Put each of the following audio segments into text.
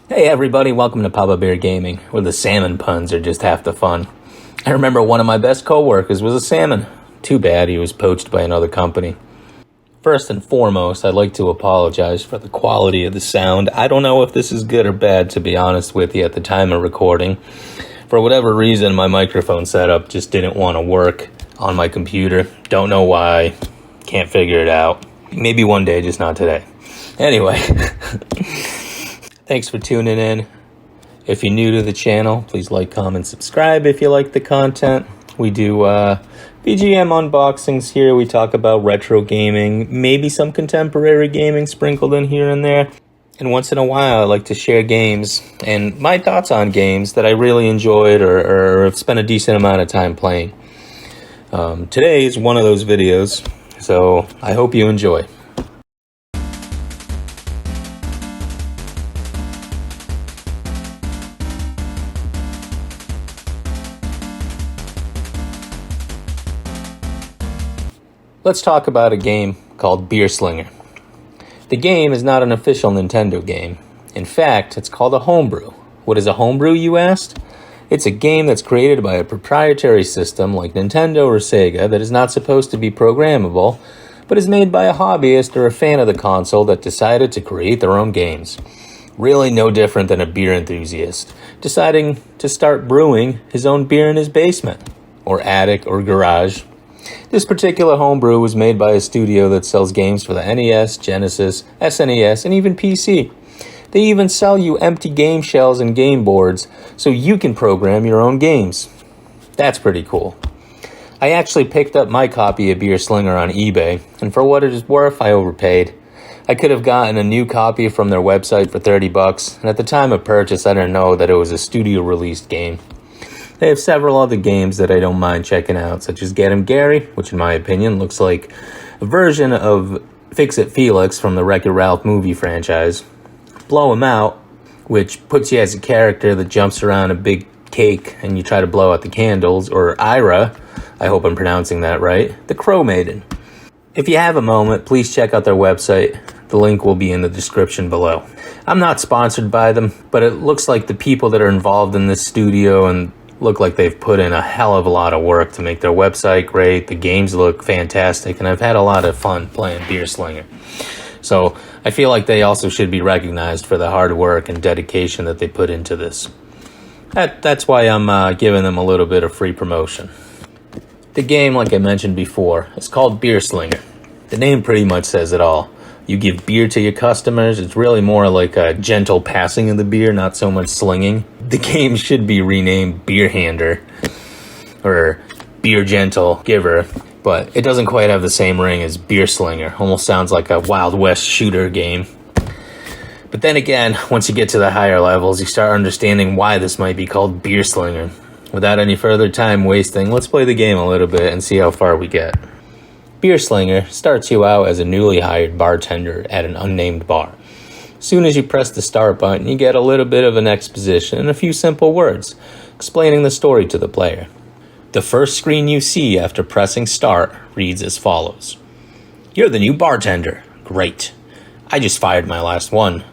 Hey everybody, welcome to Pappa Bear Gaming, where the salmon puns are just half the fun. I remember one of my best co-workers was a salmon. Too bad he was poached by another company. First and foremost, I'd like to apologize for the quality of the sound. I don't know if this is good or bad, to be honest with you, at the time of recording. For whatever reason, my microphone setup just didn't want to work on my computer. Don't know why. Can't figure it out. Maybe one day, just not today. Anyway, thanks for tuning in. If you're new to the channel, please like, comment, subscribe if you like the content. We do BGM unboxings here. We talk about retro gaming, maybe some contemporary gaming sprinkled in here and there. And once in a while, I like to share games and my thoughts on games that I really enjoyed or have spent a decent amount of time playing. Today is one of those videos, so I hope you enjoy. Let's talk about a game called Beer Slinger. The game is not an official Nintendo game. In fact, it's called a homebrew. What is a homebrew, you asked? It's a game that's created by a proprietary system like Nintendo or Sega that is not supposed to be programmable, but is made by a hobbyist or a fan of the console that decided to create their own games. Really no different than a beer enthusiast deciding to start brewing his own beer in his basement, or attic, or garage. This particular homebrew was made by a studio that sells games for the NES, Genesis, SNES, and even PC. They even sell you empty game shells and game boards so you can program your own games. That's pretty cool. I actually picked up my copy of Beer Slinger on eBay, and for what it is worth, I overpaid. I could have gotten a new copy from their website for $30, and at the time of purchase, I didn't know that it was a studio-released game. They have several other games that I don't mind checking out, such as Get 'em Gary, which in my opinion looks like a version of Fix-It Felix from the Wreck-It Ralph movie franchise. Blow 'em Out, which puts you as a character that jumps around a big cake and you try to blow out the candles, or Ira, I hope I'm pronouncing that right, the Crow Maiden. If you have a moment, please check out their website. The link will be in the description below. I'm not sponsored by them, but it looks like the people that are involved in this studio and look like they've put in a hell of a lot of work to make their website great. The games look fantastic, and I've had a lot of fun playing Beer Slinger. So I feel like they also should be recognized for the hard work and dedication that they put into this. That's why I'm giving them a little bit of free promotion. The game, like I mentioned before, is called Beer Slinger. The name pretty much says it all. You give beer to your customers. It's really more like a gentle passing of the beer, not so much slinging. The game should be renamed Beer Hander or Beer Gentle Giver, but it doesn't quite have the same ring as Beer Slinger. Almost sounds like a Wild West shooter game. But then again, once you get to the higher levels, you start understanding why this might be called Beer Slinger. Without any further time wasting, let's play the game a little bit and see how far we get. Beer Slinger starts you out as a newly hired bartender at an unnamed bar. Soon as you press the start button, you get a little bit of an exposition and a few simple words, explaining the story to the player. The first screen you see after pressing start reads as follows. You're the new bartender. Great. I just fired my last one.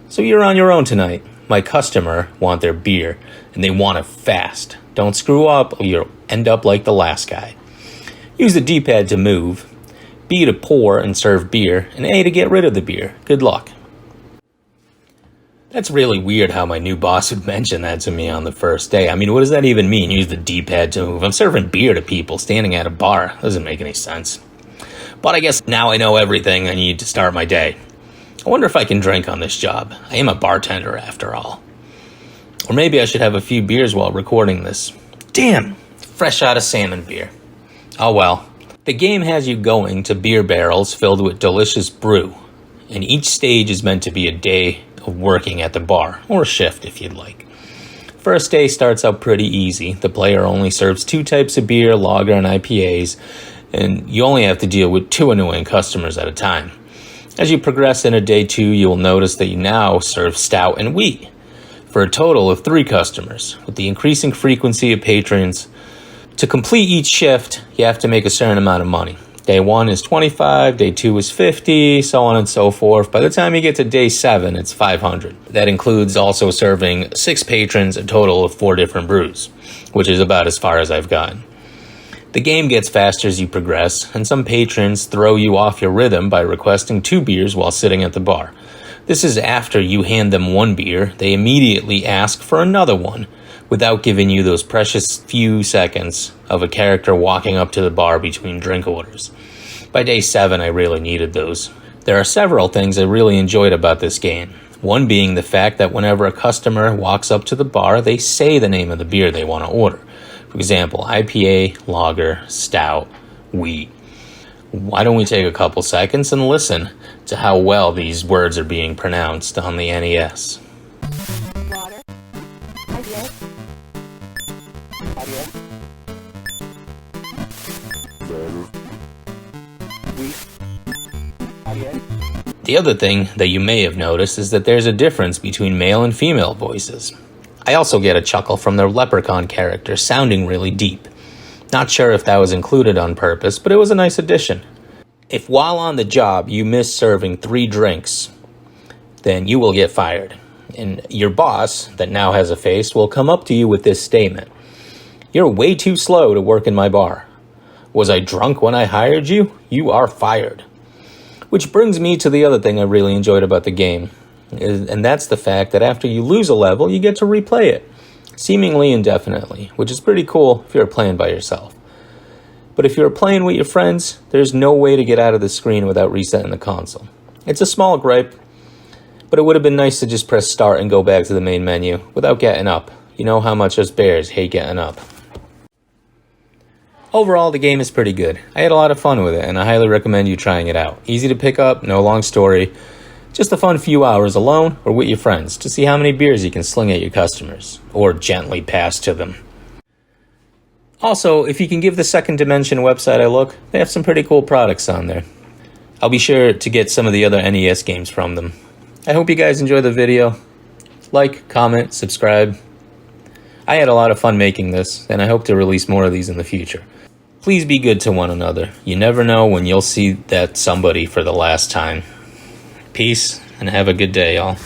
So you're on your own tonight. My customer want their beer, and they want it fast. Don't screw up or you'll end up like the last guy. Use the D-pad to move, B to pour and serve beer, and A to get rid of the beer. Good luck. That's really weird how my new boss would mention that to me on the first day. I mean, what does that even mean? Use the D-pad to move. I'm serving beer to people standing at a bar. Doesn't make any sense. But I guess now I know everything I need to start my day. I wonder if I can drink on this job. I am a bartender after all. Or maybe I should have a few beers while recording this. Damn! Fresh out of salmon beer. Oh well. The game has you going to beer barrels filled with delicious brew, and each stage is meant to be a day of working at the bar, or a shift if you'd like. First day starts out pretty easy. The player only serves 2 types of beer, lager and IPAs, and you only have to deal with 2 annoying customers at a time. As you progress into day 2, you will notice that you now serve stout and wheat, for a total of 3 customers. With the increasing frequency of patrons, to complete each shift, you have to make a certain amount of money. Day 1 is 25, day 2 is 50, so on and so forth. By the time you get to day 7, it's 500. That includes also serving 6 patrons a total of 4 different brews, which is about as far as I've gotten. The game gets faster as you progress, and some patrons throw you off your rhythm by requesting 2 beers while sitting at the bar. This is after you hand them 1 beer, they immediately ask for another one, without giving you those precious few seconds of a character walking up to the bar between drink orders. By day 7, I really needed those. There are several things I really enjoyed about this game. One being the fact that whenever a customer walks up to the bar, they say the name of the beer they want to order. For example, IPA, lager, stout, wheat. Why don't we take a couple seconds and listen to how well these words are being pronounced on the NES. Water. IPA. IPA. Wheat. IPA. The other thing that you may have noticed is that there's a difference between male and female voices. I also get a chuckle from the leprechaun character sounding really deep. Not sure if that was included on purpose, but it was a nice addition. If while on the job you miss serving 3 drinks, then you will get fired. And your boss, that now has a face, will come up to you with this statement. You're way too slow to work in my bar. Was I drunk when I hired you? You are fired. Which brings me to the other thing I really enjoyed about the game. And that's the fact that after you lose a level, you get to replay it. Seemingly indefinitely, which is pretty cool if you're playing by yourself. But if you're playing with your friends, there's no way to get out of the screen without resetting the console. It's a small gripe, but it would have been nice to just press start and go back to the main menu without getting up. You know how much us bears hate getting up. Overall, the game is pretty good. I had a lot of fun with it, and I highly recommend you trying it out. Easy to pick up, no long story. Just a fun few hours alone or with your friends to see how many beers you can sling at your customers, or gently pass to them. Also, if you can give the Second Dimension website a look, they have some pretty cool products on there. I'll be sure to get some of the other NES games from them. I hope you guys enjoy the video. Like, comment, subscribe. I had a lot of fun making this, and I hope to release more of these in the future. Please be good to one another. You never know when you'll see that somebody for the last time. Peace, and have a good day, y'all.